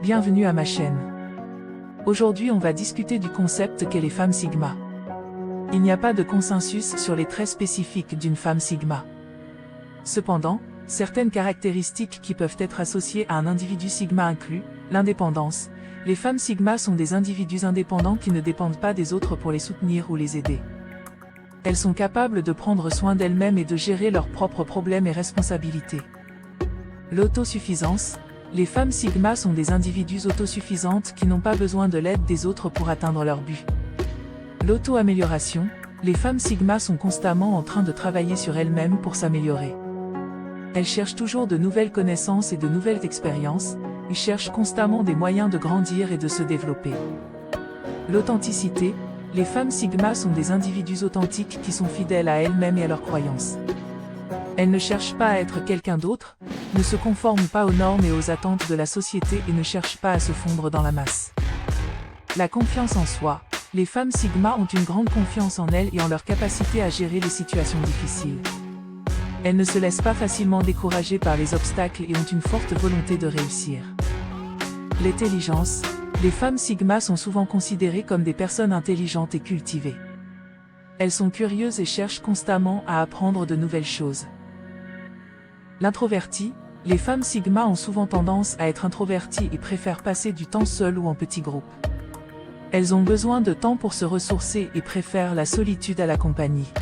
Bienvenue à ma chaîne. Aujourd'hui on va discuter du concept qu'est les femmes Sigma. Il n'y a pas de consensus sur les traits spécifiques d'une femme Sigma. Cependant, certaines caractéristiques qui peuvent être associées à un individu Sigma incluent l'indépendance. Les femmes Sigma sont des individus indépendants qui ne dépendent pas des autres pour les soutenir ou les aider. Elles sont capables de prendre soin d'elles-mêmes et de gérer leurs propres problèmes et responsabilités. L'autosuffisance. Les femmes Sigma sont des individus autosuffisantes qui n'ont pas besoin de l'aide des autres pour atteindre leur but. L'auto-amélioration. Les femmes Sigma sont constamment en train de travailler sur elles-mêmes pour s'améliorer. Elles cherchent toujours de nouvelles connaissances et de nouvelles expériences. Ils cherchent constamment des moyens de grandir et de se développer. L'authenticité. Les femmes Sigma sont des individus authentiques qui sont fidèles à elles-mêmes et à leurs croyances. Elles ne cherchent pas à être quelqu'un d'autre, ne se conforment pas aux normes et aux attentes de la société et ne cherchent pas à se fondre dans la masse. La confiance en soi. Les femmes Sigma ont une grande confiance en elles et en leur capacité à gérer les situations difficiles. Elles ne se laissent pas facilement décourager par les obstacles et ont une forte volonté de réussir. L'intelligence. Les femmes Sigma sont souvent considérées comme des personnes intelligentes et cultivées. Elles sont curieuses et cherchent constamment à apprendre de nouvelles choses. L'introverti. Les femmes Sigma ont souvent tendance à être introverties et préfèrent passer du temps seules ou en petits groupes. Elles ont besoin de temps pour se ressourcer et préfèrent la solitude à la compagnie.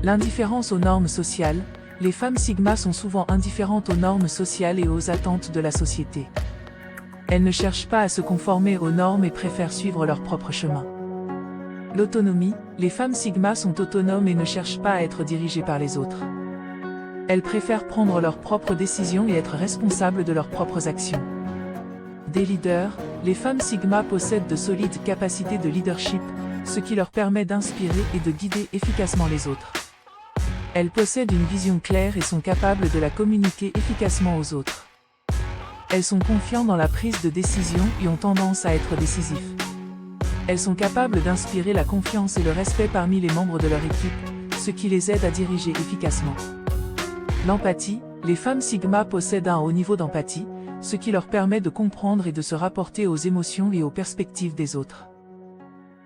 L'indifférence aux normes sociales. Les femmes Sigma sont souvent indifférentes aux normes sociales et aux attentes de la société. Elles ne cherchent pas à se conformer aux normes et préfèrent suivre leur propre chemin. L'autonomie. Les femmes Sigma sont autonomes et ne cherchent pas à être dirigées par les autres. Elles préfèrent prendre leurs propres décisions et être responsables de leurs propres actions. Des leaders. Les femmes Sigma possèdent de solides capacités de leadership, ce qui leur permet d'inspirer et de guider efficacement les autres. Elles possèdent une vision claire et sont capables de la communiquer efficacement aux autres. Elles sont confiantes dans la prise de décision et ont tendance à être décisives. Elles sont capables d'inspirer la confiance et le respect parmi les membres de leur équipe, ce qui les aide à diriger efficacement. L'empathie. Les femmes Sigma possèdent un haut niveau d'empathie, ce qui leur permet de comprendre et de se rapporter aux émotions et aux perspectives des autres.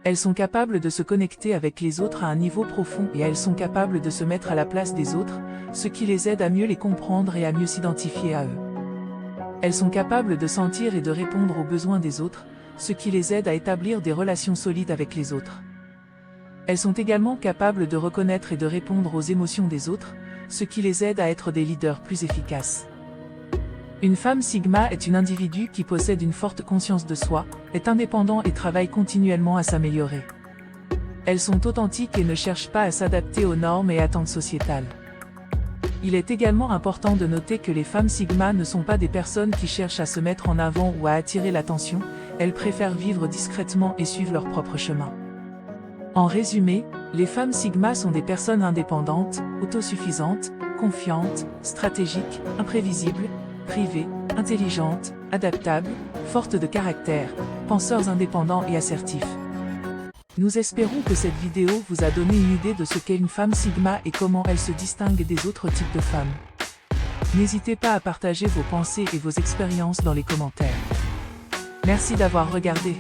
Elles sont capables de se connecter avec les autres à un niveau profond et elles sont capables de se mettre à la place des autres, ce qui les aide à mieux les comprendre et à mieux s'identifier à eux. Elles sont capables de sentir et de répondre aux besoins des autres, ce qui les aide à établir des relations solides avec les autres. Elles sont également capables de reconnaître et de répondre aux émotions des autres, ce qui les aide à être des leaders plus efficaces. Une femme Sigma est une individu qui possède une forte conscience de soi, est indépendant et travaille continuellement à s'améliorer. Elles sont authentiques et ne cherchent pas à s'adapter aux normes et attentes sociétales. Il est également important de noter que les femmes Sigma ne sont pas des personnes qui cherchent à se mettre en avant ou à attirer l'attention, elles préfèrent vivre discrètement et suivre leur propre chemin. En résumé, les femmes Sigma sont des personnes indépendantes, autosuffisantes, confiantes, stratégiques, imprévisibles, privées, intelligentes, adaptables, fortes de caractère, penseurs indépendants et assertifs. Nous espérons que cette vidéo vous a donné une idée de ce qu'est une femme Sigma et comment elle se distingue des autres types de femmes. N'hésitez pas à partager vos pensées et vos expériences dans les commentaires. Merci d'avoir regardé.